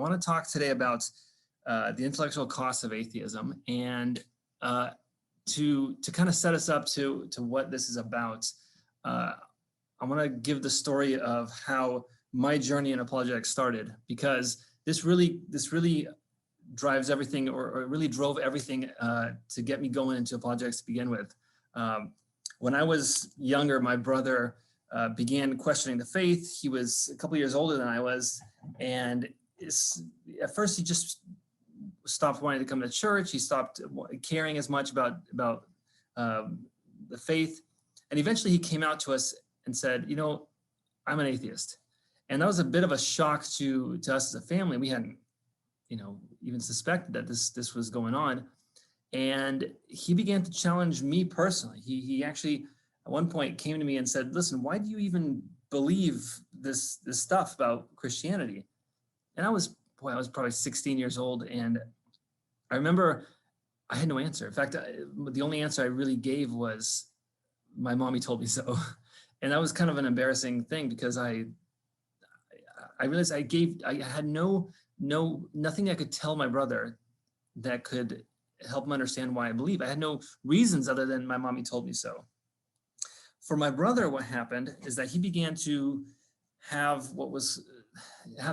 want to talk today about the intellectual cost of atheism, and to kind of set us up to what this is about. I want to give the story of how my journey in apologetics started, because this really drives everything, or it really drove everything to get me going into apologetics to begin with. When I was younger, my brother began questioning the faith. He was a couple years older than I was, and at first he just stopped wanting to come to church. He stopped caring as much about the faith, and eventually he came out to us and said, "You know, I'm an atheist." And that was a bit of a shock to us as a family. We hadn't, even suspected that this was going on. And he began to challenge me personally. He actually at one point came to me and said, "Listen, why do you even believe this stuff about Christianity?" And I was probably 16 years old, and I remember I had no answer. In fact, the only answer I really gave was, "My mommy told me so." And that was kind of an embarrassing thing, because I realized I had nothing I could tell my brother that could help him understand why I believe. I had no reasons other than my mommy told me so. For my brother, what happened is that he began to have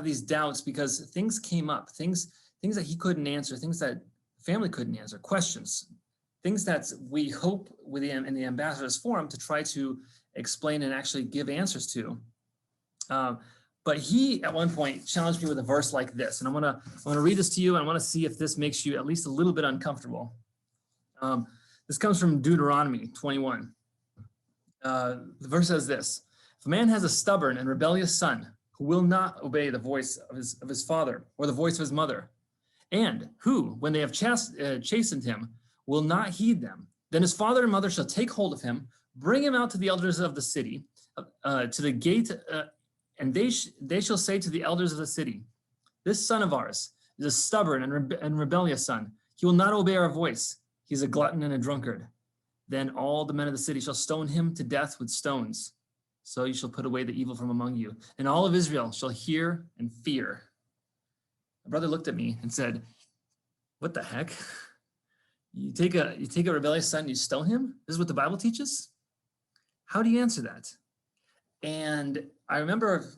these doubts, because things came up, things that he couldn't answer, things that family couldn't answer, questions, things that we hope in the Ambassadors Forum to try to explain and actually give answers to. But he, at one point, challenged me with a verse like this, and I want to read this to you, and I want to see if this makes you at least a little bit uncomfortable. This comes from Deuteronomy 21. The verse says this: "If a man has a stubborn and rebellious son who will not obey the voice of his father or the voice of his mother, and who, when they have chastened him, will not heed them, then his father and mother shall take hold of him, bring him out to the elders of the city, to the gate, and they shall say to the elders of the city, 'This son of ours is a stubborn and rebellious son. He will not obey our voice. He's a glutton and a drunkard. Then all the men of the city shall stone him to death with stones. So you shall put away the evil from among you, and all of Israel shall hear and fear.'" My brother looked at me and said, "What the heck? You take a rebellious son, you stone him? This is what the Bible teaches? How do you answer that?" And I remember,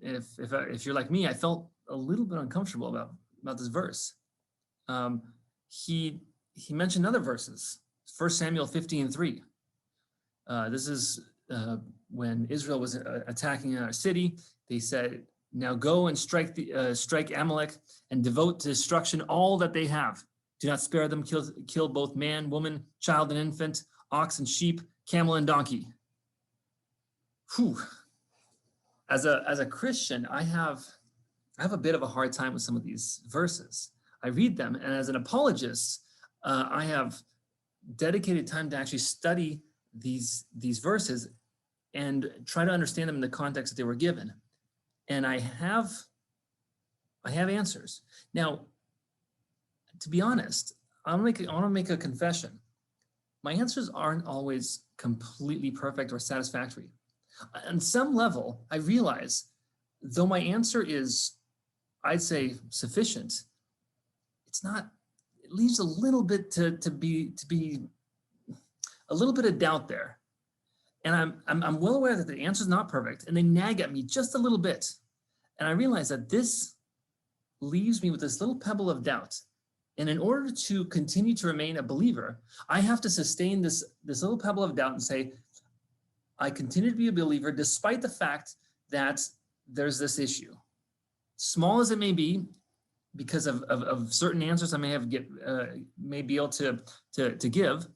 if you're like me, I felt a little bit uncomfortable about this verse. He mentioned other verses. 1 Samuel 15:3. This is when Israel was attacking our city. They said, "Now go and strike Amalek and devote to destruction all that they have. Do not spare them. Kill both man, woman, child, and infant, ox and sheep, camel and donkey." Whew. As a Christian, I have a bit of a hard time with some of these verses. I read them, and as an apologist, I have dedicated time to actually study these verses and try to understand them in the context that they were given. And I have answers. Now, to be honest, I want to make a confession. My answers aren't always completely perfect or satisfactory. On some level, I realize, though my answer is, I'd say, sufficient, it's not. It leaves a little bit to be a little bit of doubt there. And I'm well aware that the answer is not perfect, and they nag at me just a little bit. And I realize that this leaves me with this little pebble of doubt. And in order to continue to remain a believer, I have to sustain this little pebble of doubt and say, I continue to be a believer despite the fact that there's this issue. Small as it may be, because of certain answers I may be able to give,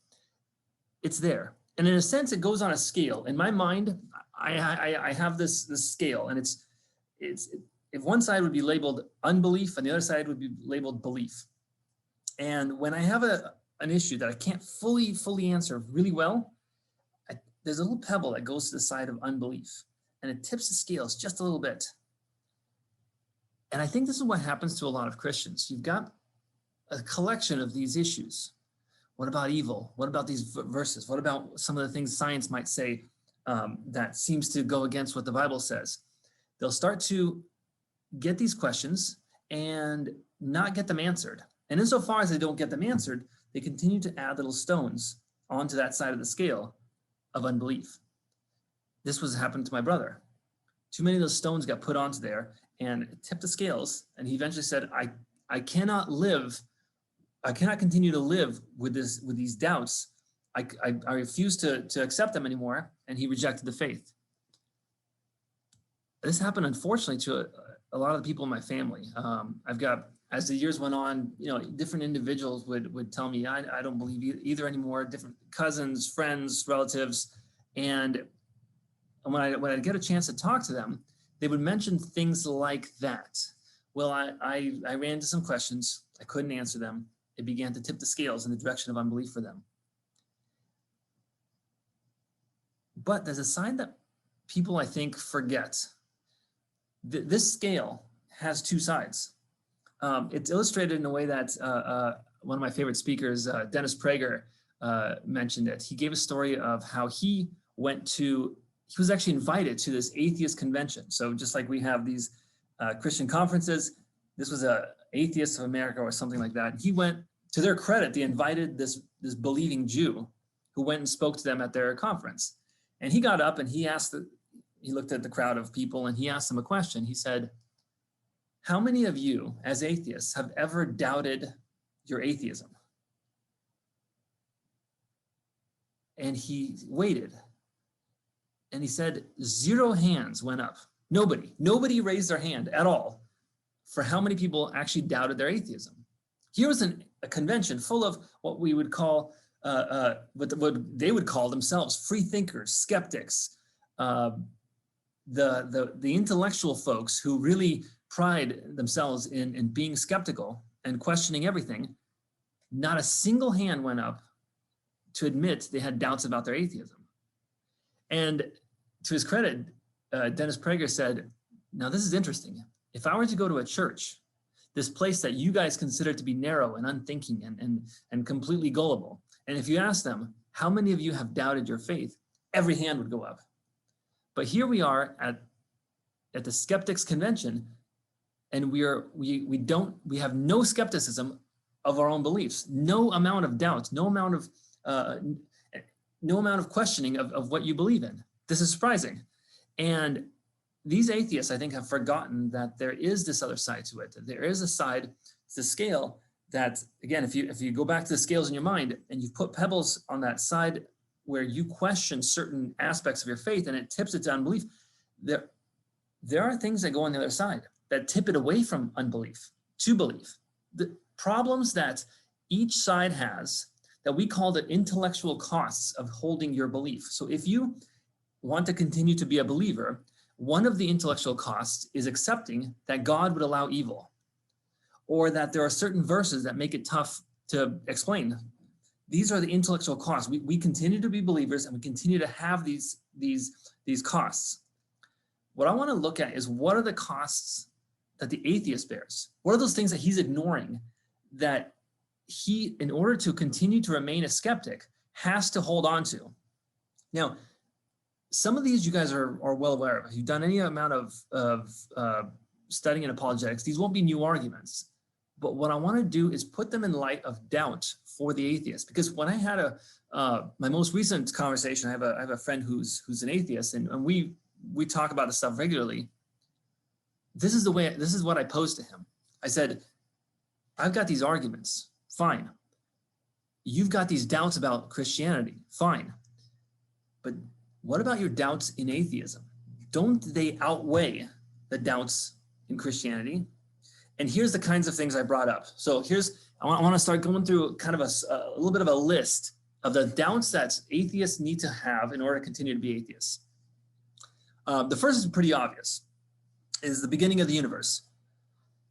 it's there. And in a sense, it goes on a scale. In my mind, I have this scale, and it's if one side would be labeled unbelief and the other side would be labeled belief. And when I have an issue that I can't fully answer really well, there's a little pebble that goes to the side of unbelief, and it tips the scales just a little bit. And I think this is what happens to a lot of Christians. You've got a collection of these issues. What about evil? What about these verses? What about some of the things science might say that seems to go against what the Bible says? They'll start to get these questions and not get them answered. And insofar as they don't get them answered, they continue to add little stones onto that side of the scale of unbelief. This was happened to my brother. Too many of those stones got put onto there and tipped the scales. And he eventually said, I cannot continue to live with these doubts. I refuse to accept them anymore. And he rejected the faith. This happened, unfortunately, to a lot of the people in my family. I've got, as the years went on, different individuals would tell me, I don't believe either anymore, different cousins, friends, relatives. And when I get a chance to talk to them, they would mention things like that. Well, I ran into some questions. I couldn't answer them. It began to tip the scales in the direction of unbelief for them. But there's a side that people, I think, forget. This scale has two sides. It's illustrated in a way that one of my favorite speakers, Dennis Prager, mentioned it. He gave a story of how he was actually invited to this atheist convention. So just like we have these Christian conferences, this was a Atheists of America or something like that. He went, to their credit, they invited this believing Jew who went and spoke to them at their conference. And he got up and he looked at the crowd of people and he asked them a question. He said, how many of you as atheists have ever doubted your atheism? And he waited and he said, 0 hands went up. Nobody raised their hand at all for how many people actually doubted their atheism. Here was a convention full of what we would call, what they would call themselves free thinkers, skeptics, the intellectual folks who really pride themselves in being skeptical and questioning everything. Not a single hand went up to admit they had doubts about their atheism. And to his credit, Dennis Prager said, now this is interesting. If I were to go to a church, this place that you guys consider to be narrow and unthinking and completely gullible, and if you ask them, how many of you have doubted your faith? Every hand would go up. But here we are at the skeptics convention, and we have no skepticism of our own beliefs, no amount of doubt, no amount of questioning of what you believe in. This is surprising. And these atheists, I think, have forgotten that there is this other side to it. There is a side, the scale, that, again, if you go back to the scales in your mind and you put pebbles on that side where you question certain aspects of your faith and it tips it to unbelief, there are things that go on the other side that tip it away from unbelief to belief. The problems that each side has that we call the intellectual costs of holding your belief. So if you want to continue to be a believer, one of the intellectual costs is accepting that God would allow evil, or that there are certain verses that make it tough to explain. These are the intellectual costs. We continue to be believers and we continue to have these costs. What I want to look at is, what are the costs that the atheist bears? What are those things that he's ignoring that he, in order to continue to remain a skeptic, has to hold on to? Now, some of these you guys are well aware of. If you've done any amount of studying in apologetics, these won't be new arguments. But what I want to do is put them in light of doubt for the atheist. Because when I had my most recent conversation, I have a friend who's an atheist, and we talk about this stuff regularly. This is what I posed to him. I said, I've got these arguments, fine. You've got these doubts about Christianity, fine. But what about your doubts in atheism? Don't they outweigh the doubts in Christianity? And here's the kinds of things I brought up. So I want to start going through kind of a little bit of a list of the doubts that atheists need to have in order to continue to be atheists. The first is pretty obvious, is the beginning of the universe.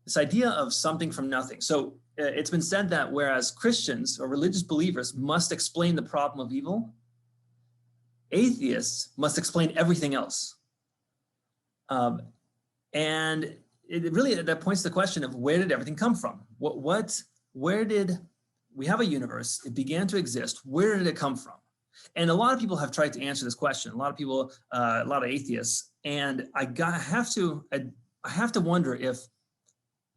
This idea of something from nothing. So it's been said that whereas Christians or religious believers must explain the problem of evil, atheists must explain everything else. And it really, that points to the question of, where did everything come from? Where did we have a universe? It began to exist. Where did it come from? And a lot of people have tried to answer this question. A lot of people, a lot of atheists. And I I have to wonder if,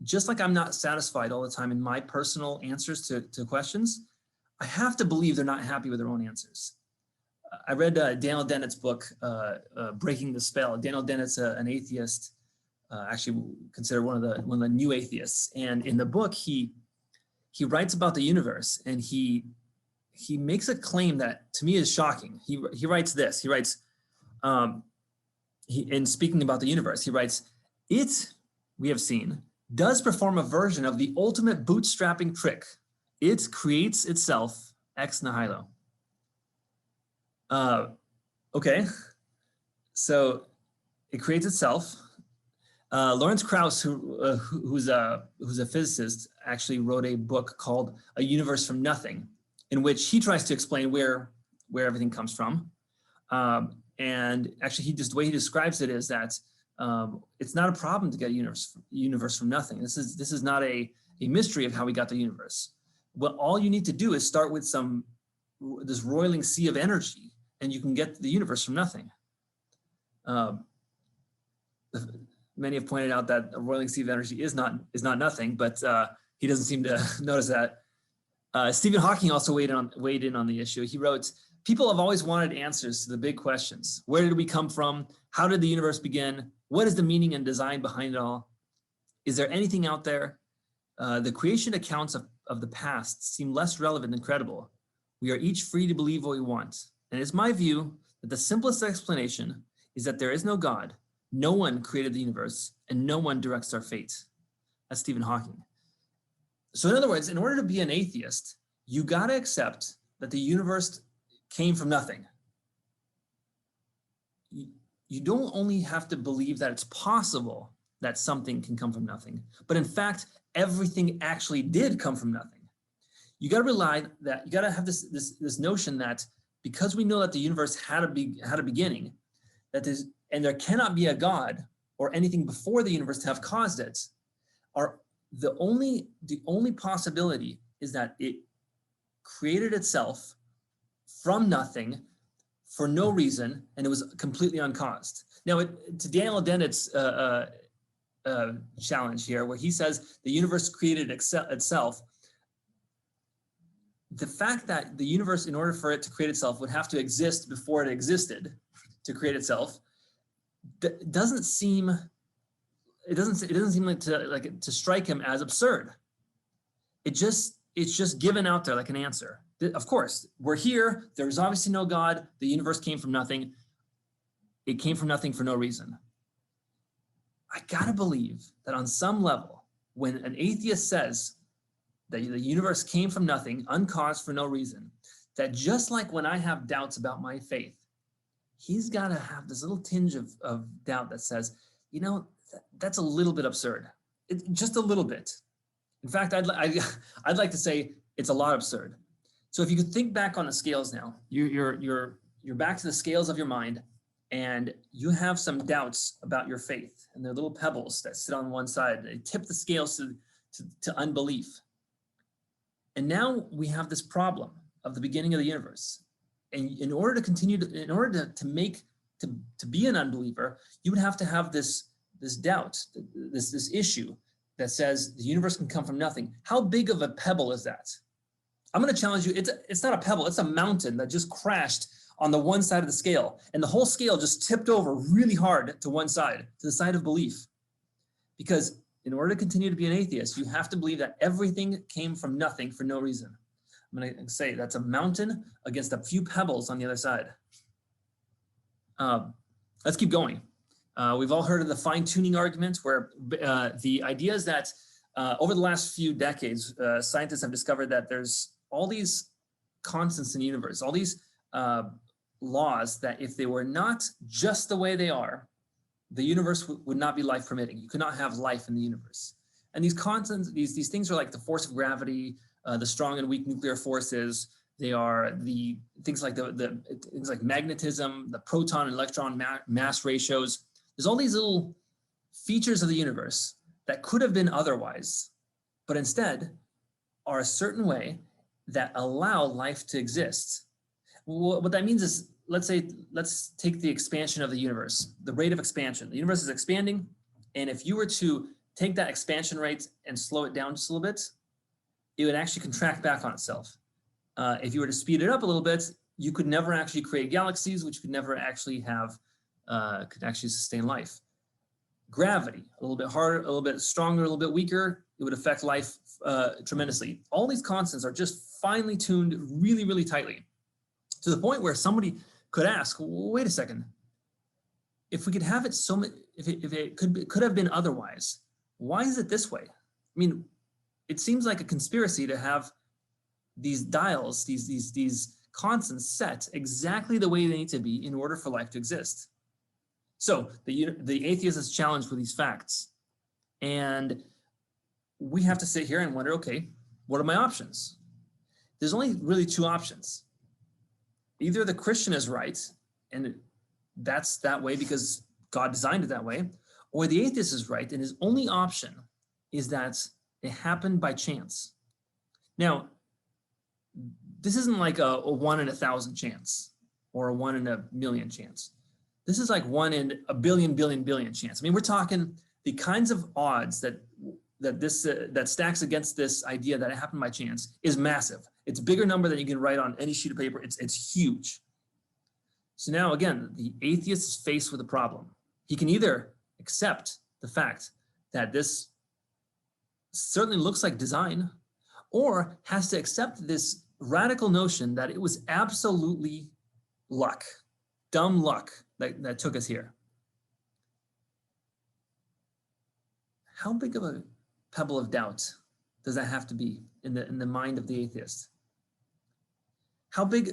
just like I'm not satisfied all the time in my personal answers to questions, I have to believe they're not happy with their own answers. I read Daniel Dennett's book, Breaking the Spell. Daniel Dennett's an atheist, actually considered one of the new atheists. And in the book, he writes about the universe, and he makes a claim that to me is shocking. He writes this. He writes, in speaking about the universe, he writes, "It, we have seen, does perform a version of the ultimate bootstrapping trick. It creates itself ex nihilo." Okay, so it creates itself. Lawrence Krauss, who's a physicist, actually wrote a book called A Universe from Nothing, in which he tries to explain where everything comes from. And actually, the way he describes it is that it's not a problem to get a universe from nothing. This is not a mystery of how we got the universe. Well, all you need to do is start with this roiling sea of energy, and you can get the universe from nothing. Many have pointed out that a roiling sea of energy is not nothing, but he doesn't seem to notice that. Stephen Hawking also weighed in on the issue. He wrote, "People have always wanted answers to the big questions. Where did we come from? How did the universe begin? What is the meaning and design behind it all? Is there anything out there? The creation accounts of the past seem less relevant than credible. We are each free to believe what we want. And it's my view that the simplest explanation is that there is no God. No one created the universe, and no one directs our fate." That's Stephen Hawking. So in other words, in order to be an atheist, you got to accept that the universe came from nothing. You don't only have to believe that it's possible that something can come from nothing, but in fact, everything actually did come from nothing. You got to rely that you got to have this notion that because we know that the universe had a beginning, and there cannot be a God or anything before the universe to have caused it, the only possibility is that it created itself from nothing for no reason, and it was completely uncaused. Now, to Daniel Dennett's challenge here, where he says the universe created itself, the fact that the universe, in order for it to create itself, would have to exist before it existed to create itself, doesn't seem like to strike him as absurd. It's just given out there like an answer. Of course, we're here. There's obviously no God. The universe came from nothing. It came from nothing for no reason. I gotta believe that on some level, when an atheist says that the universe came from nothing, uncaused for no reason, that just like when I have doubts about my faith, he's got to have this little tinge of doubt that says, that's a little bit absurd. Just a little bit. In fact, I'd like to say it's a lot absurd. So if you could think back on the scales now, you're back to the scales of your mind, and you have some doubts about your faith, and they're little pebbles that sit on one side. They tip the scales to unbelief. And now we have this problem of the beginning of the universe. And in order to be an unbeliever, you would have to have this doubt, this issue that says the universe can come from nothing. How big of a pebble is that? I'm going to challenge you. It's not a pebble. It's a mountain that just crashed on the one side of the scale, and the whole scale just tipped over really hard to one side, to the side of belief. Because in order to continue to be an atheist, you have to believe that everything came from nothing for no reason. I'm going to say that's a mountain against a few pebbles on the other side. Let's keep going. We've all heard of the fine-tuning argument, where the idea is that over the last few decades, scientists have discovered that there's all these constants in the universe, all these laws that if they were not just the way they are, the universe would not be life permitting. You could not have life in the universe. And these constants, these things are like the force of gravity, the strong and weak nuclear forces. They are the things like things like magnetism, the proton and electron mass ratios. There's all these little features of the universe that could have been otherwise, but instead are a certain way that allow life to exist. What that means is, let's take the expansion of the universe, the rate of expansion. The universe is expanding, And if you were to take that expansion rate and slow it down just a little bit, it would actually contract back on itself. If you were to speed it up a little bit, you could never actually create galaxies, which could never actually have, could actually sustain life. Gravity, a little bit harder, a little bit stronger, a little bit weaker, it would affect life tremendously. All these constants are just finely tuned really, really tightly, to the point where somebody could ask, well, wait a second, if we could have it so much, if it could have been otherwise, why is it this way? I mean, it seems like a conspiracy to have these dials, these constants set exactly the way they need to be in order for life to exist. So the atheist is challenged with these facts, and we have to sit here and wonder, okay, what are my options? There's only really two options. Either the Christian is right, and that's that way because God designed it that way, or the atheist is right, and his only option is that it happened by chance. Now, this isn't like a 1 in 1,000 chance or a 1 in a million chance. This is like 1 in a billion chance. I mean, we're talking the kinds of odds that stacks against this idea that it happened by chance is massive. It's a bigger number than you can write on any sheet of paper. It's huge. So now again, the atheist is faced with a problem. He can either accept the fact that this certainly looks like design, or has to accept this radical notion that it was absolutely luck, dumb luck that took us here. How big of a pebble of doubt does that have to be in the mind of the atheist? How big,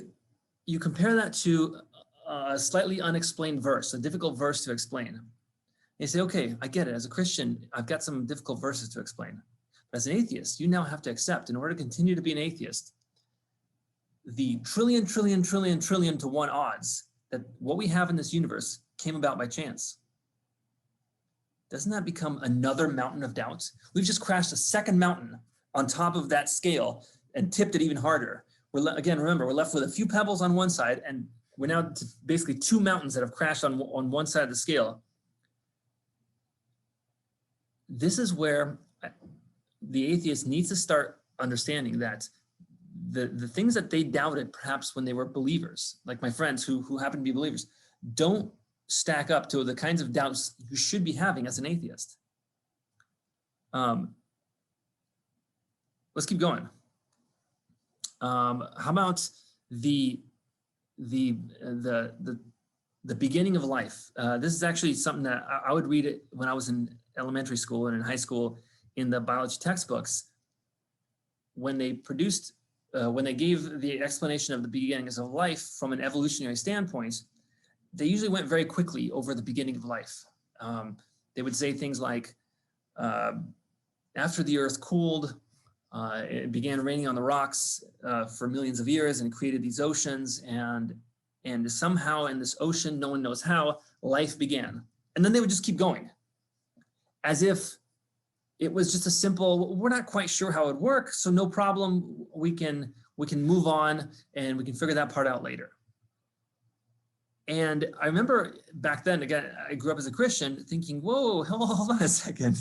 you compare that to a slightly unexplained verse, a difficult verse to explain. You say, okay, I get it. As a Christian, I've got some difficult verses to explain. But as an atheist, you now have to accept, in order to continue to be an atheist, the trillion to 1 odds that what we have in this universe came about by chance. Doesn't that become another mountain of doubt? We've just crashed a second mountain on top of that scale and tipped it even harder. Again, remember, we're left with a few pebbles on one side, and we're now to basically 2 mountains that have crashed on one side of the scale. This is where the atheist needs to start understanding that the things that they doubted perhaps when they were believers, like my friends who happen to be believers, don't stack up to the kinds of doubts you should be having as an atheist. Let's keep going. How about the beginning of life? This is actually something that I would read it when I was in elementary school and in high school in the biology textbooks. When they gave the explanation of the beginnings of life from an evolutionary standpoint, they usually went very quickly over the beginning of life. They would say things like, after the earth cooled, it began raining on the rocks for millions of years and created these oceans, and somehow in this ocean, no one knows how, life began. And then they would just keep going, as if it was just a simple, we're not quite sure how it would work, so no problem, we can move on and we can figure that part out later. And I remember back then, again, I grew up as a Christian thinking, whoa, hold on a second.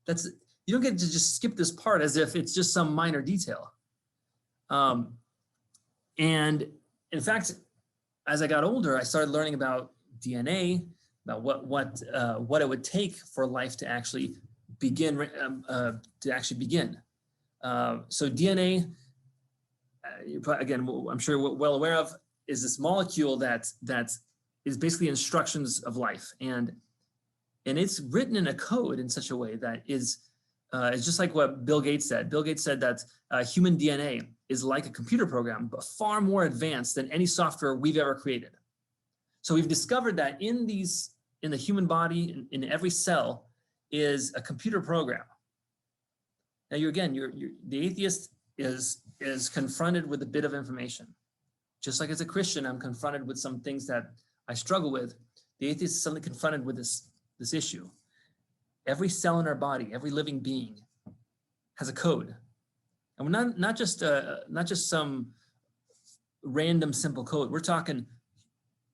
You don't get to just skip this part as if it's just some minor detail. And in fact, as I got older, I started learning about DNA, about what it would take for life to actually begin. So DNA, again, I'm sure you're well aware of, is this molecule that is basically instructions of life, and it's written in a code in such a way that it's just like what Bill Gates said. Bill Gates said that human DNA is like a computer program, but far more advanced than any software we've ever created. So we've discovered that in the human body, in every cell, is a computer program. Now, the atheist is confronted with a bit of information. Just like as a Christian, I'm confronted with some things that I struggle with. The atheist is suddenly confronted with this issue. Every cell in our body, every living being, has a code, and we're not just some random simple code. We're talking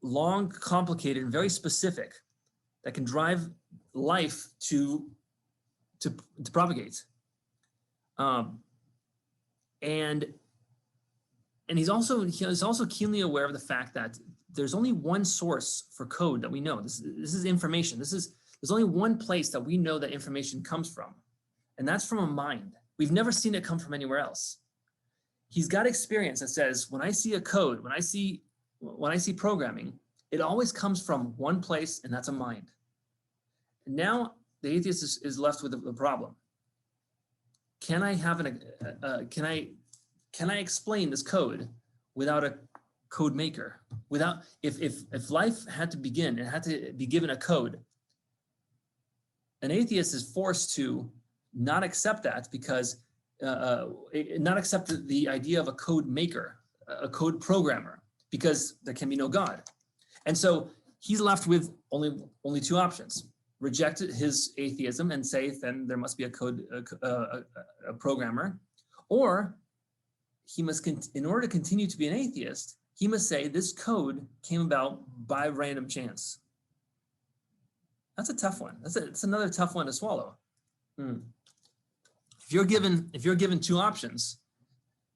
long, complicated, and very specific, that can drive life to propagate. And he's also keenly aware of the fact that there's only one source for code that we know. This is information. There's only one place that we know that information comes from, and that's from a mind. We've never seen it come from anywhere else. He's got experience that says, when I see a code, when I see programming, it always comes from one place, and that's a mind. And now the atheist is left with a problem. Can I have can I explain this code without a code maker? Without, if life had to begin, it had to be given a code. An atheist is forced to not accept that, because not accept the idea of a code maker, a code programmer, because there can be no God. And so he's left with only two options: reject his atheism and say, then there must be a programmer, or he must, in order to continue to be an atheist, he must say this code came about by random chance. That's a tough one. That's another tough one to swallow. If you're given two options,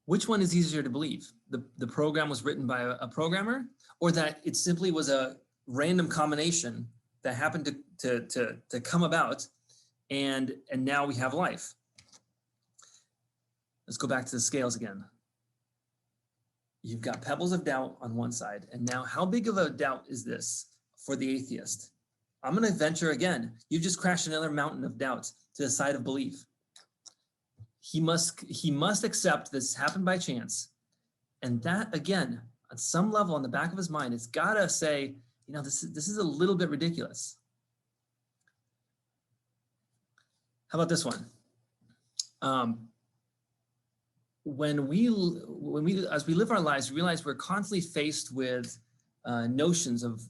which one is easier to believe? The program was written by a programmer, or that it simply was a random combination that happened to come about, and now we have life. Let's go back to the scales again. You've got pebbles of doubt on one side, and now how big of a doubt is this for the atheist? I'm going to venture again. You just crashed another mountain of doubt to the side of belief. He must accept this happened by chance, and that, again, on some level on the back of his mind, it's got to say, you know, this is a little bit ridiculous. How about this one? When we as we live our lives, we realize we're constantly faced with notions of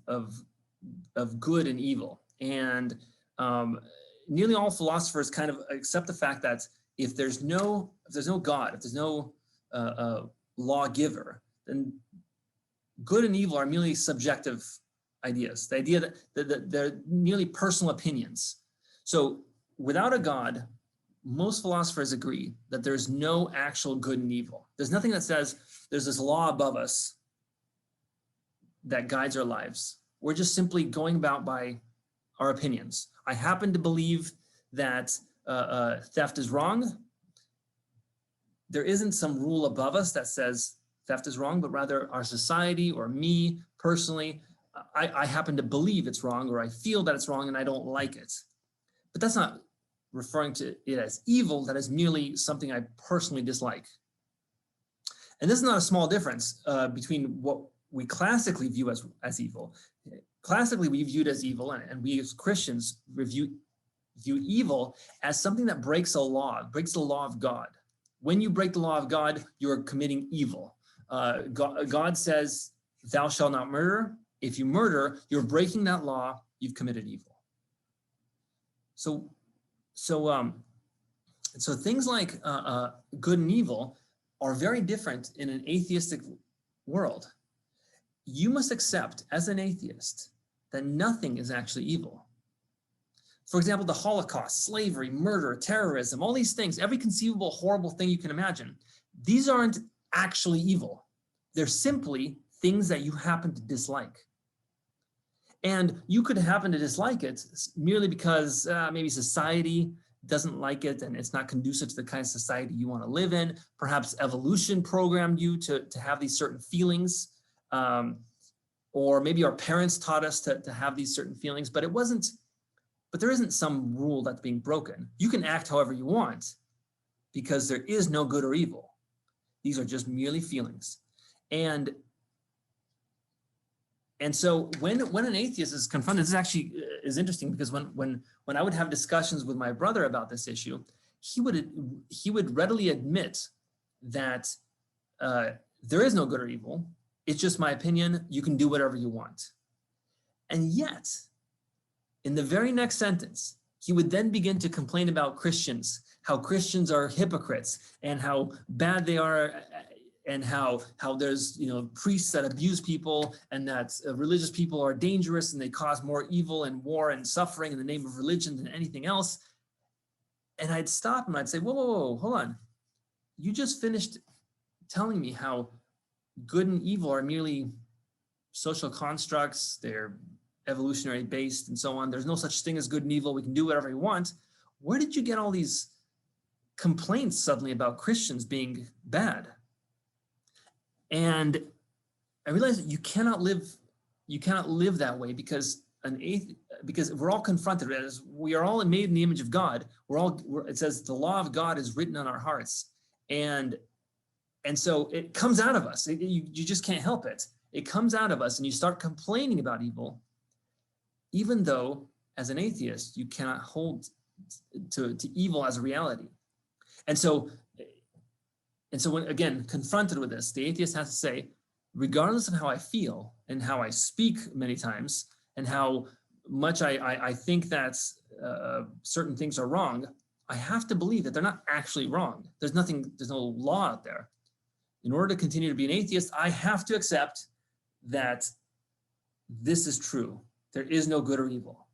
good and evil, and nearly all philosophers kind of accept the fact that if there's no God, if there's no lawgiver, then good and evil are merely subjective ideas. The idea that they're merely personal opinions. So without a God, most philosophers agree that there's no actual good and evil. There's nothing that says there's this law above us that guides our lives. We're just simply going about by our opinions. I happen to believe that theft is wrong. There isn't some rule above us that says theft is wrong, but rather our society or me personally, I happen to believe it's wrong, or I feel that it's wrong and I don't like it. But that's not referring to it as evil. That is merely something I personally dislike. And this is not a small difference between what we classically view as evil. Classically, we viewed as evil, and we as Christians view evil as something that breaks a law, breaks the law of God. When you break the law of God, you're committing evil. God says, "Thou shalt not murder." If you murder, you're breaking that law. You've committed evil. So things like good and evil are very different in an atheistic world. You must accept as an atheist that nothing is actually evil. For example, the Holocaust, slavery, murder, terrorism, all these things, every conceivable horrible thing you can imagine, these aren't actually evil. They're simply things that you happen to dislike. And you could happen to dislike it merely because maybe society doesn't like it and it's not conducive to the kind of society you want to live in. Perhaps evolution programmed you to have these certain feelings. Or maybe our parents taught us to have these certain feelings, but there isn't some rule that's being broken. You can act however you want because there is no good or evil. These are just merely feelings. And so when an atheist is confronted, this actually is interesting, because when I would have discussions with my brother about this issue, he would readily admit that there is no good or evil. It's just my opinion. You can do whatever you want. And yet, in the very next sentence, he would then begin to complain about Christians, how Christians are hypocrites and how bad they are and how there's, priests that abuse people, and that religious people are dangerous and they cause more evil and war and suffering in the name of religion than anything else. And I'd stop and I'd say, whoa, whoa, whoa, hold on. You just finished telling me how good and evil are merely social constructs. They're evolutionary based and so on. There's no such thing as good and evil. We can do whatever we want. Where did you get all these complaints suddenly about Christians being bad? And I realized that you cannot live that way, because because we're all confronted, as we are all made in the image of God. It says the law of God is written on our hearts. And so it comes out of us. You just can't help it. It comes out of us, and you start complaining about evil, even though as an atheist, you cannot hold to evil as a reality. And so when, again, confronted with this, the atheist has to say, regardless of how I feel and how I speak many times, and how much I think that certain things are wrong, I have to believe that they're not actually wrong. There's no law out there. In order to continue to be an atheist, I have to accept that this is true. There is no good or evil.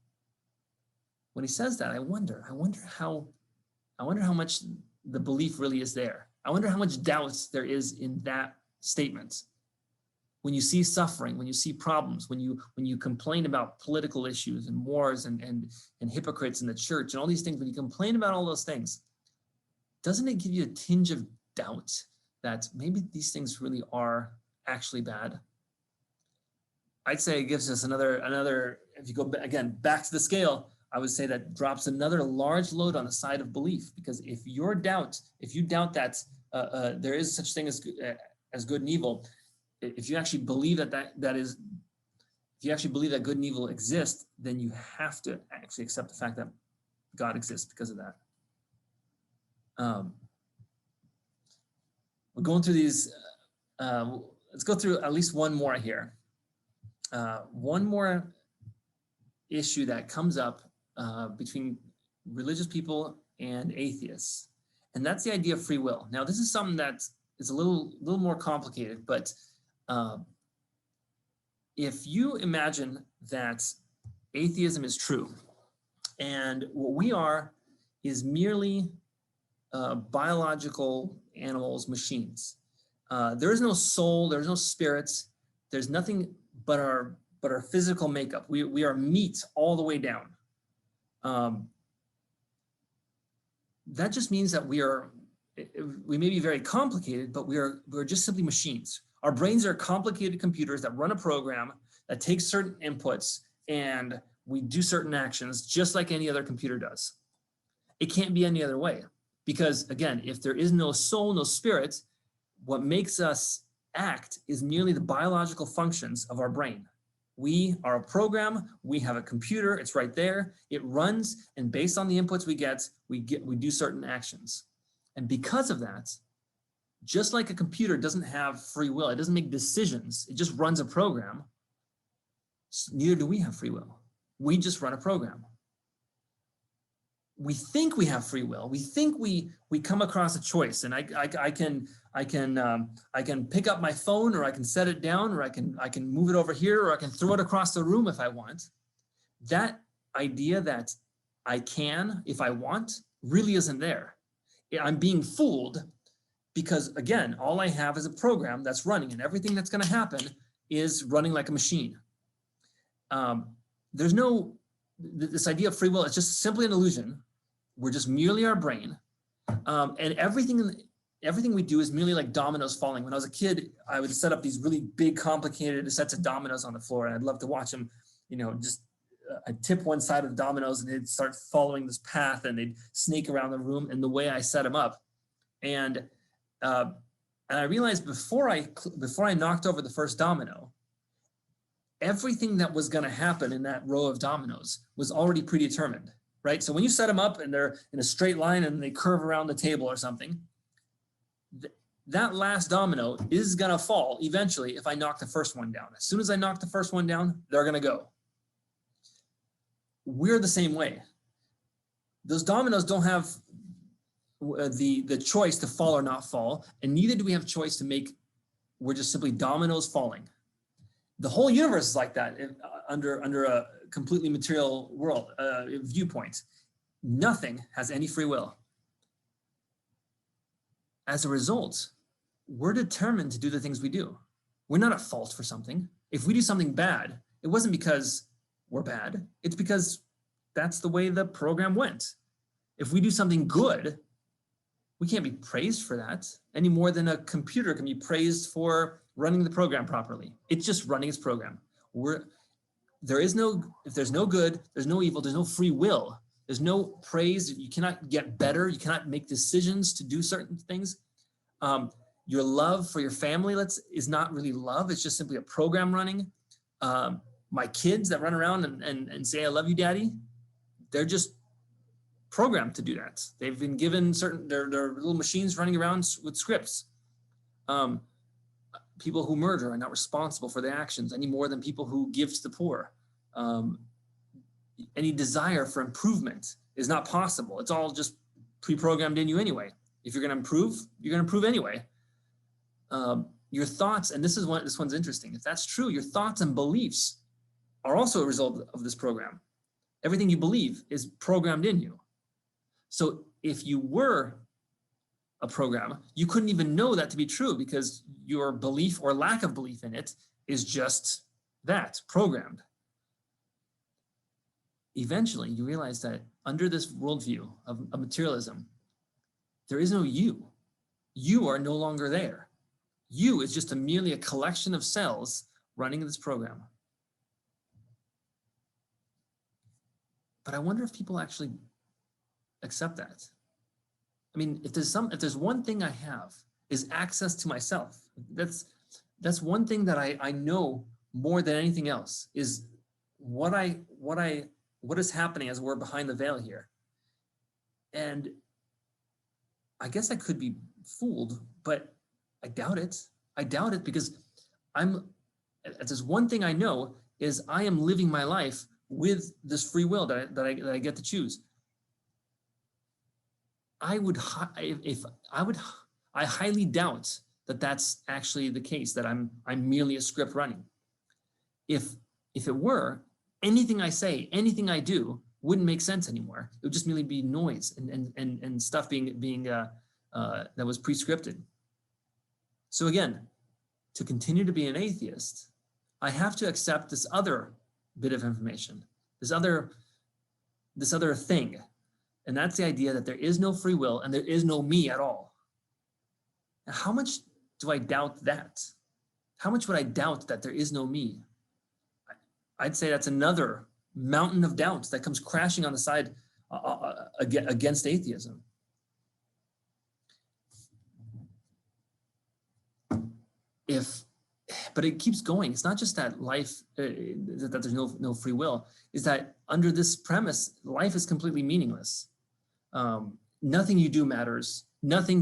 When he says that, I wonder how much the belief really is there. I wonder how much doubt there is in that statement. When you see suffering, when you see problems, when you complain about political issues and wars and hypocrites in the church and all these things, when you complain about all those things, doesn't it give you a tinge of doubt that maybe these things really are actually bad? I'd say it gives us another, if you go again back to the scale, I would say that drops another large load on the side of belief. Because if you doubt that there is such thing as good and evil, if you actually believe that good and evil exist, then you have to actually accept the fact that God exists because of that. We're going through these. Let's go through at least one more here. One more issue that comes up between religious people and atheists, and that's the idea of free will. Now, this is something that is a little more complicated, but if you imagine that atheism is true, and what we are is merely biological animals, machines. There is no soul, there's no spirits, there's nothing but our physical makeup. We are meat all the way down. That just means that we may be very complicated, but we're just simply machines. Our brains are complicated computers that run a program that takes certain inputs, and we do certain actions just like any other computer does. It can't be any other way, because again, if there is no soul, no spirit, what makes us act is merely the biological functions of our brain. We are a program, we have a computer, it's right there, it runs, and based on the inputs we get, we do certain actions. And because of that, just like a computer doesn't have free will, it doesn't make decisions, it just runs a program, neither do we have free will. We just run a program. We think we have free will. We think we come across a choice, and I can pick up my phone, or I can set it down, or I can move it over here, or I can throw it across the room if I want. That idea that I can, if I want, really isn't there. I'm being fooled, because again, all I have is a program that's running, and everything that's going to happen is running like a machine. There's no, this idea of free will, it's just simply an illusion. We're just merely our brain. And everything we do is merely like dominoes falling. When I was a kid, I would set up these really big, complicated sets of dominoes on the floor, and I'd love to watch them, just I'd tip one side of the dominoes and they'd start following this path, and they'd snake around the room in the way I set them up. And I realized before I knocked over the first domino, everything that was going to happen in that row of dominoes was already predetermined, right? So when you set them up and they're in a straight line and they curve around the table or something, that last domino is going to fall eventually if I knock the first one down. As soon as I knock the first one down, they're going to go. We're the same way. Those dominoes don't have the choice to fall or not fall, and neither do we have choice to make we're just simply dominoes falling. The whole universe is like that under a completely material world viewpoint. Nothing has any free will. As a result, we're determined to do the things we do. We're not at fault for something. If we do something bad, it wasn't because we're bad. It's because that's the way the program went. If we do something good, we can't be praised for that any more than a computer can be praised for running the program properly. It's just running its program. If there's no good, there's no evil, there's no free will, there's no praise. You cannot get better. You cannot make decisions to do certain things. Your love for your family is not really love. It's just simply a program running. My kids that run around and say, I love you, daddy, they're just programmed to do that. They've been given they're little machines running around with scripts. People who murder are not responsible for their actions any more than people who give to the poor. Any desire for improvement is not possible. It's all just pre-programmed in you anyway. If you're going to improve, you're going to improve anyway. Your thoughts, and this one's interesting. If that's true, your thoughts and beliefs are also a result of this program. Everything you believe is programmed in you. So if you were a program, you couldn't even know that to be true because your belief or lack of belief in it is just that, programmed. Eventually, you realize that under this worldview of materialism, there is no you. You are no longer there. You is just merely a collection of cells running this program. But I wonder if people actually accept that. I mean, if there's one thing I have is access to myself. That's one thing that I know more than anything else is what is happening as we're behind the veil here. And I guess I could be fooled, but I doubt it. I doubt it because there's one thing I know is I am living my life with this free will that I get to choose. I highly doubt that that's actually the case, that I'm merely a script running. If it were, anything I say, anything I do wouldn't make sense anymore. It would just merely be noise and stuff being that was pre-scripted. So again, to continue to be an atheist, I have to accept this other bit of information, this other thing. And that's the idea that there is no free will and there is no me at all. Now, how much do I doubt that? How much would I doubt that there is no me? I'd say that's another mountain of doubts that comes crashing on the side against atheism. But it keeps going. It's not just that life, that there's no free will, is that under this premise, life is completely meaningless. Nothing you do matters. Nothing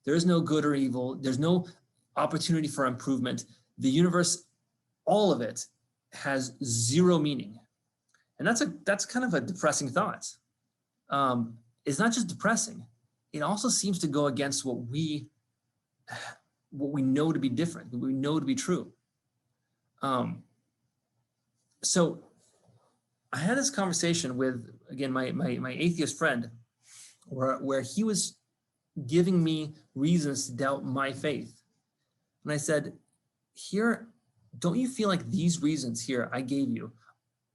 there is no good or evil. There's no opportunity for improvement. The universe, all of it, has zero meaning. And that's kind of a depressing thought. It's not just depressing. It also seems to go against what we know to be different, what we know to be true. So I had this conversation with, again, my atheist friend, where he was giving me reasons to doubt my faith. And I said, here, don't you feel like these reasons here I gave you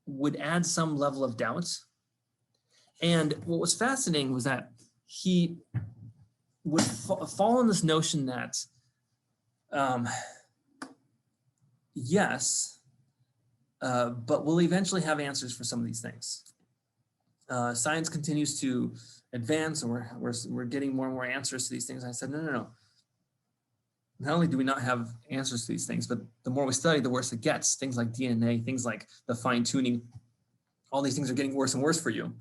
would add some level of doubt? And what was fascinating was that he would fall on this notion that, yes, but we'll eventually have answers for some of these things. Science continues to advance, and we're getting more and more answers to these things. I said, no. Not only do we not have answers to these things, but the more we study, the worse it gets. Things like DNA, things like the fine tuning, all these things are getting worse and worse for you.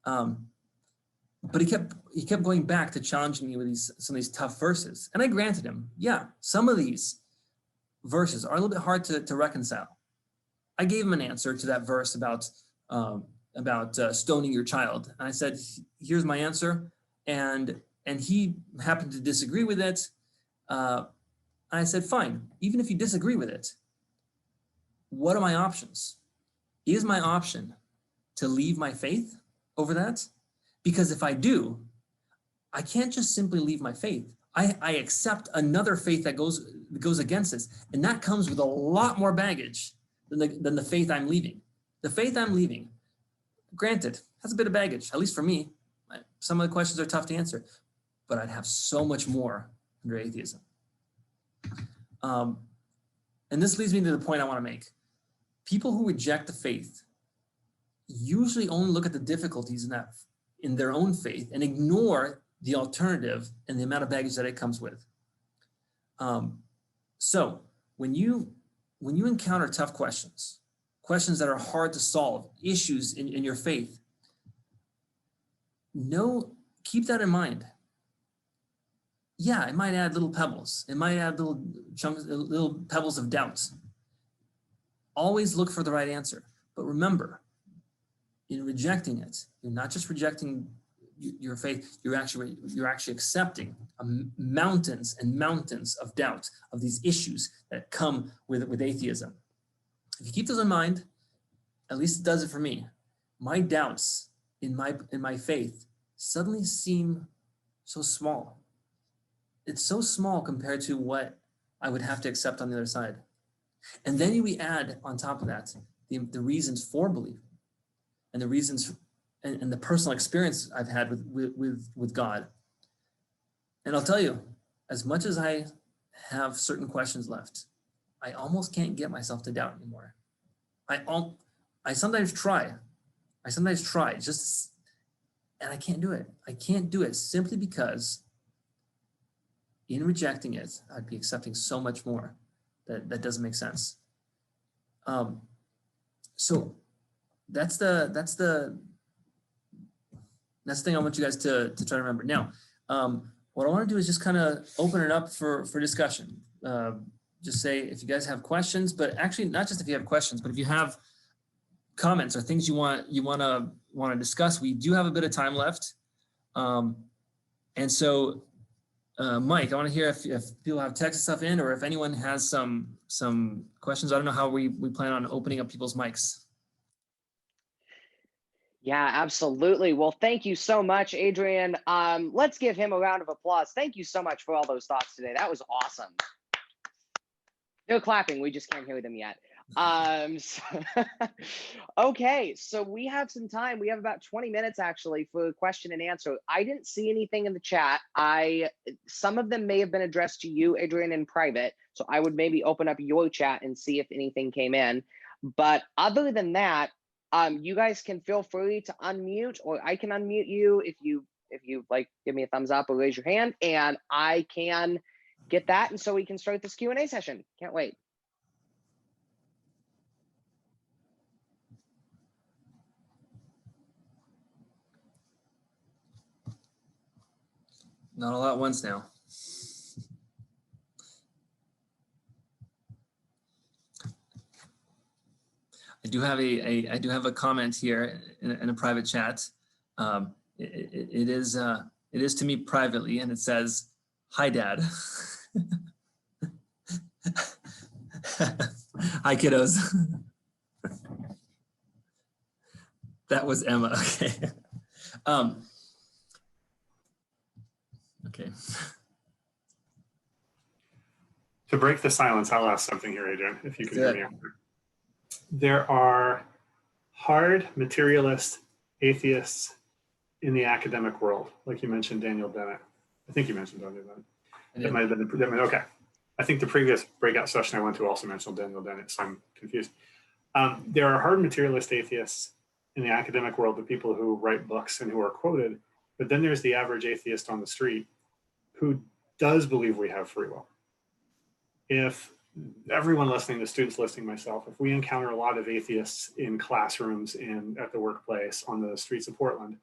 But he kept going back to challenging me with some of these tough verses. And I granted him, yeah, some of these verses are a little bit hard to reconcile. I gave him an answer to that verse about stoning your child. And I said, here's my answer. And he happened to disagree with it. And I said, fine, even if you disagree with it, what are my options? Is my option to leave my faith over that? Because if I do, I can't just simply leave my faith. I accept another faith that goes against this. And that comes with a lot more baggage than the faith I'm leaving. The faith I'm leaving, granted, has a bit of baggage, at least for me. Some of the questions are tough to answer, but I'd have so much more under atheism. And this leads me to the point I want to make. People who reject the faith usually only look at the difficulties in their own faith and ignore the alternative and the amount of baggage that it comes with. So when you encounter tough questions that are hard to solve, issues in your faith, keep that in mind. Yeah, it might add little pebbles. It might add little chunks, little pebbles of doubt. Always look for the right answer. But remember, in rejecting it, you're not just rejecting your faith, you're actually accepting mountains and mountains of doubt, of these issues that come with atheism. If you keep those in mind, at least it does it for me. My doubts in my faith suddenly seem so small. It's so small compared to what I would have to accept on the other side. And then we add on top of that the reasons for believing and the reasons and the personal experience I've had with God. And I'll tell you, as much as I have certain questions left, I almost can't get myself to doubt anymore. I sometimes try. And I can't do it. I can't do it simply because in rejecting it, I'd be accepting so much more that doesn't make sense. So that's the thing I want you guys to try to remember. Now, what I want to do is just kind of open it up for discussion. Just say if you guys have questions, but actually not just if you have questions, but if you have comments or things you want to discuss. We do have a bit of time left, and so Mike, I want to hear if people have texted stuff in, or if anyone has some questions. I don't know how we plan on opening up people's mics. Yeah, absolutely. Well, thank you so much, Adrian. Let's give him a round of applause. Thank you so much for all those thoughts today. That was awesome. They're clapping. We just can't hear them yet. Okay, so we have some time. We have about 20 minutes actually for question and answer. I didn't see anything in the chat. Some of them may have been addressed to you, Adrian, in private. So I would maybe open up your chat and see if anything came in. But other than that, you guys can feel free to unmute, or I can unmute you if you like, give me a thumbs up or raise your hand, and I can get that, and so we can start this Q&A session. Can't wait. Not all at once now. I do have a comment here in a private chat. It is to me privately, and it says, "Hi, Dad." Hi, kiddos. That was Emma. Okay. Okay. To break the silence, I'll ask something here, Adrian, if you can hear me out there. There are hard materialist atheists in the academic world, like you mentioned Daniel Dennett. I think you mentioned Daniel Dennett. That might have been okay. I think the previous breakout session I went to also mentioned Daniel Dennett, so I'm confused. There are hard materialist atheists in the academic world, the people who write books and who are quoted, but then there's the average atheist on the street who does believe we have free will. If everyone listening, the students listening, myself, if we encounter a lot of atheists in classrooms and at the workplace on the streets of Portland,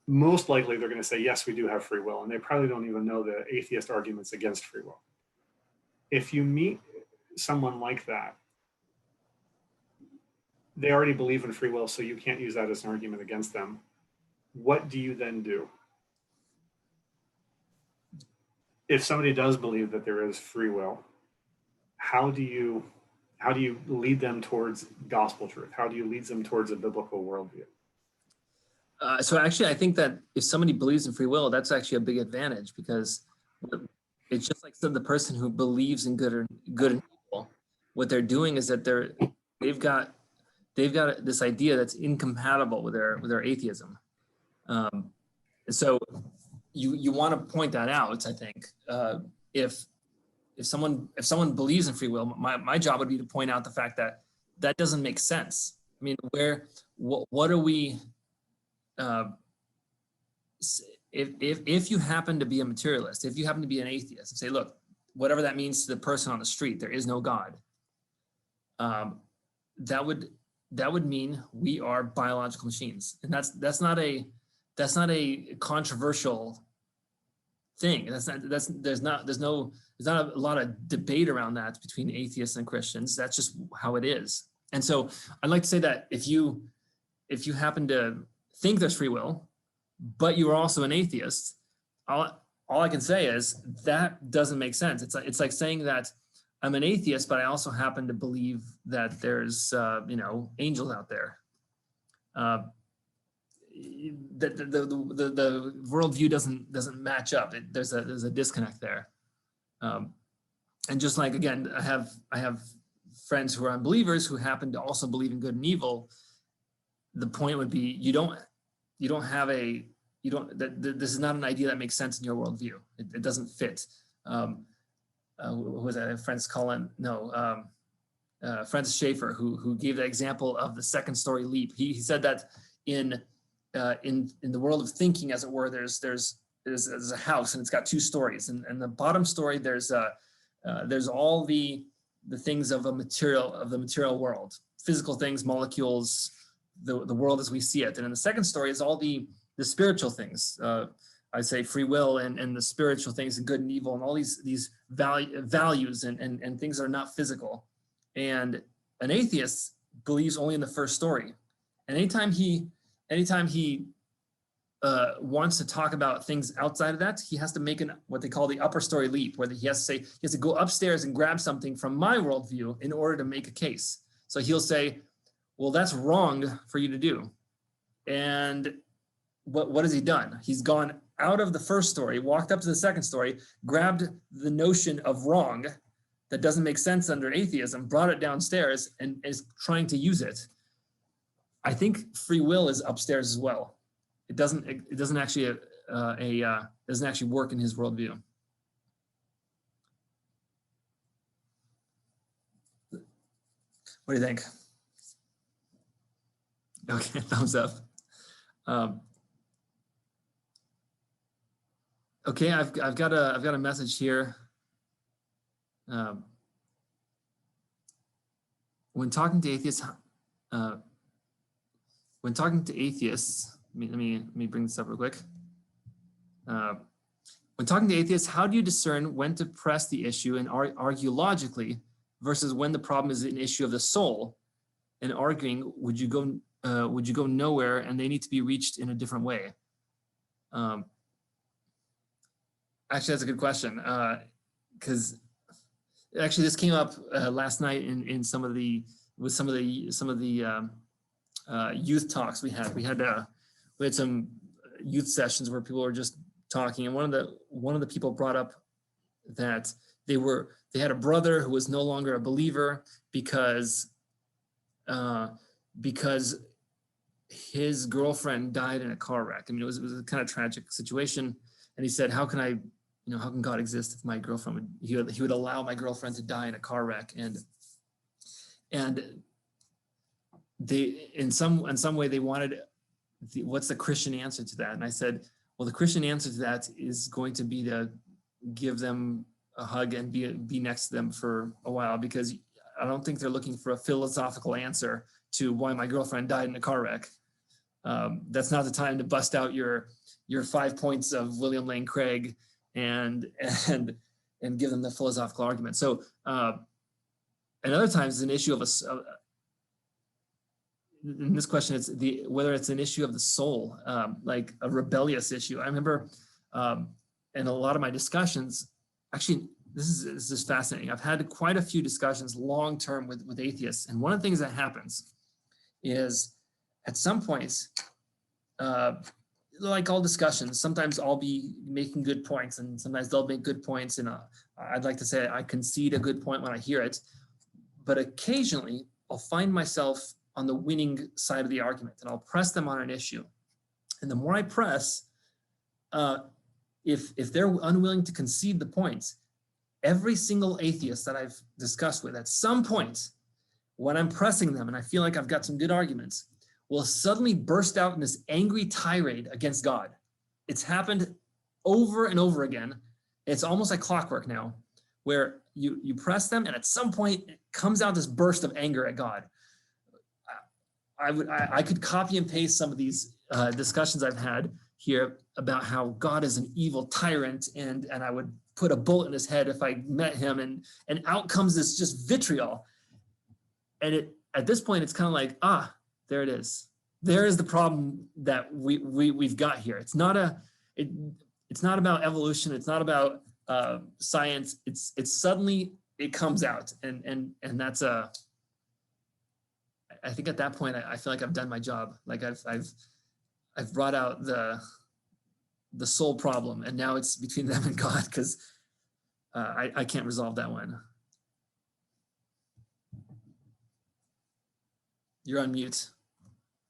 most likely they're going to say, yes, we do have free will. And they probably don't even know the atheist arguments against free will. If you meet someone like that, they already believe in free will, so you can't use that as an argument against them. What do you then do? if somebody does believe that there is free will, how do you lead them towards gospel truth? How do you lead them towards a biblical worldview? So actually, I think that if somebody believes in free will, that's actually a big advantage, because it's just like the person who believes in good and evil. What they're doing is that they've got this idea that's incompatible with their atheism. So you want to point that out. I think if someone believes in free will, my job would be to point out the fact that doesn't make sense. I mean, what are we? If you happen to be a materialist, if you happen to be an atheist, and say, look, whatever that means to the person on the street, there is no God. That would mean we are biological machines, and that's not a controversial thing. There's not a lot of debate around that between atheists and Christians. That's just how it is. And so I'd like to say that if you happen to think there's free will, but you are also an atheist, all I can say is that doesn't make sense. It's like saying that I'm an atheist, but I also happen to believe that there's angels out there. The worldview doesn't match up. There's a disconnect there. And just like, again, I have friends who are unbelievers who happen to also believe in good and evil. The point would be this is not an idea that makes sense in your worldview. It doesn't fit. Who was that? Francis Schaeffer, who gave the example of the second story leap. He said that in the world of thinking, as it were, there's a house and it's got two stories, and the bottom story there's all the things of the material world, physical things, molecules, the world as we see it, and in the second story is all the spiritual things. I'd say free will and the spiritual things and good and evil and all these values and things that are not physical. And an atheist believes only in the first story. And anytime he wants to talk about things outside of that, he has to make what they call the upper story leap, where he has to go upstairs and grab something from my worldview in order to make a case. So he'll say, well, that's wrong for you to do. And what has he done? He's gone out of the first story, walked up to the second story, grabbed the notion of wrong that doesn't make sense under atheism, brought it downstairs, and is trying to use it. I think free will is upstairs as well. It doesn't actually work in his worldview. What do you think? Okay, thumbs up. Okay, I've got a message here. When talking to atheists, let me bring this up real quick. When talking to atheists, how do you discern when to press the issue and argue logically versus when the problem is an issue of the soul? And arguing, would you go nowhere, and they need to be reached in a different way? Actually, that's a good question, because actually this came up last night in some of the youth talks we had. We had some youth sessions where people were just talking, and one of the people brought up that they had a brother who was no longer a believer because his girlfriend died in a car wreck. I mean, it was a kind of tragic situation, and he said, how can God exist if my girlfriend he would allow my girlfriend to die in a car wreck? And they, in some way, they wanted, what's the Christian answer to that? And I said, well, the Christian answer to that is going to be to give them a hug and be next to them for a while, because I don't think they're looking for a philosophical answer to why my girlfriend died in a car wreck. That's not the time to bust out your 5 points of William Lane Craig and give them the philosophical argument. So, and other times it's an issue of in this question, it's whether it's an issue of the soul, like a rebellious issue. I remember in a lot of my discussions, actually, this is fascinating. I've had quite a few discussions long-term with atheists. And one of the things that happens is at some points, like all discussions, sometimes I'll be making good points and sometimes they'll make good points. And I'd like to say I concede a good point when I hear it. But occasionally I'll find myself on the winning side of the argument and I'll press them on an issue. And the more I press, if they're unwilling to concede the points, every single atheist that I've discussed with at some point, when I'm pressing them and I feel like I've got some good arguments, will suddenly burst out in this angry tirade against God. It's happened over and over again. It's almost like clockwork now, where you press them and at some point it comes out this burst of anger at God. I could copy and paste some of these discussions I've had here about how God is an evil tyrant and I would put a bullet in his head if I met him, and out comes this just vitriol. And at this point, it's kind of like, there it is. There is the problem that we've got here. It's not about evolution. It's not about science. It's suddenly it comes out, and that's I think at that point I feel like I've done my job. Like I've brought out the soul problem, and now it's between them and God, because I can't resolve that one. You're on mute.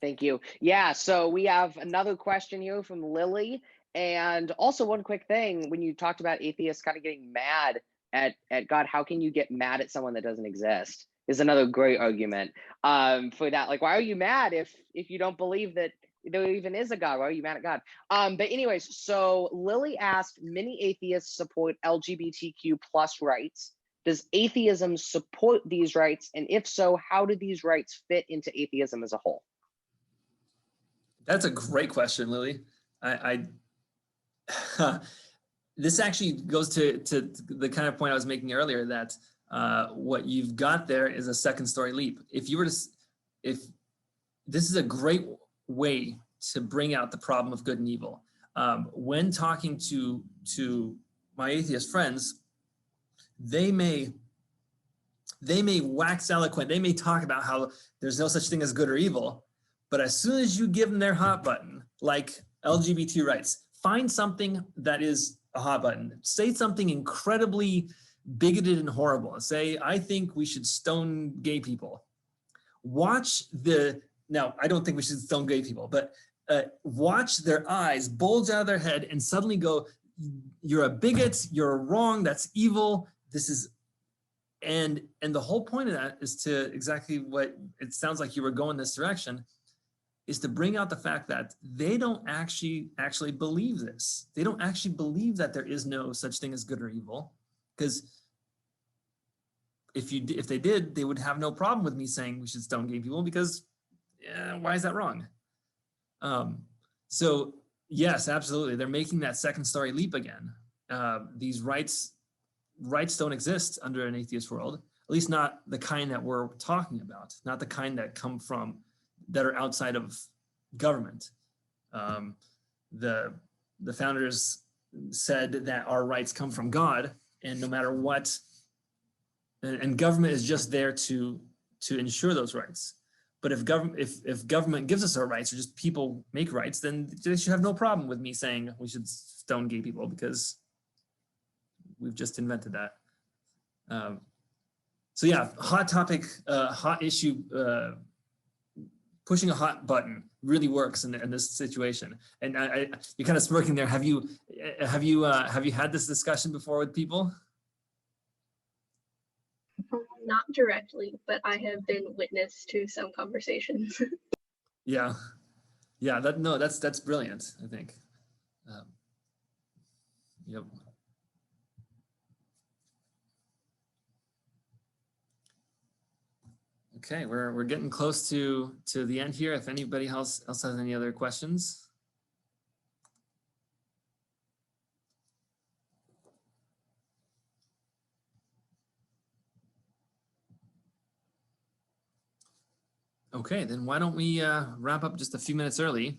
Thank you. Yeah, so we have another question here from Lily. And also one quick thing, when you talked about atheists kind of getting mad at God, how can you get mad at someone that doesn't exist? Is another great argument for that. Like, why are you mad if you don't believe that there even is a God? Why are you mad at God? But anyways, so Lily asked, many atheists support LGBTQ plus rights. Does atheism support these rights? And if so, how do these rights fit into atheism as a whole? That's a great question, Lily. This actually goes to the kind of point I was making earlier, that what you've got there is a second story leap. If this is a great way to bring out the problem of good and evil. When talking to my atheist friends, they may wax eloquent. They may talk about how there's no such thing as good or evil, but as soon as you give them their hot button, like LGBT rights, find something that is a hot button. Say something incredibly bigoted and horrible. Say, I think we should stone gay people. Now, I don't think we should stone gay people, but watch their eyes bulge out of their head and suddenly go, you're a bigot, you're wrong, that's evil. And the whole point of that is to exactly what it sounds like you were going this direction, is to bring out the fact that they don't actually believe this. They don't actually believe that there is no such thing as good or evil, because if they did, they would have no problem with me saying we should stone gay people, because why is that wrong? So yes, absolutely. They're making that second story leap again. These rights don't exist under an atheist world, at least not the kind that we're talking about, not the kind that come from, that are outside of government. The founders said that our rights come from God, and no matter what, and government is just there to ensure those rights. But if government gives us our rights, or just people make rights, then they should have no problem with me saying we should stone gay people, because we've just invented that. So yeah, hot topic, hot issue, pushing a hot button really works in this situation. And you're kind of smirking there. Have you had this discussion before with people? Not directly, but I have been witness to some conversations. Yeah, that's brilliant, I think. Yep. Okay, we're getting close to the end here. If anybody else has any other questions. Okay, then why don't we wrap up just a few minutes early.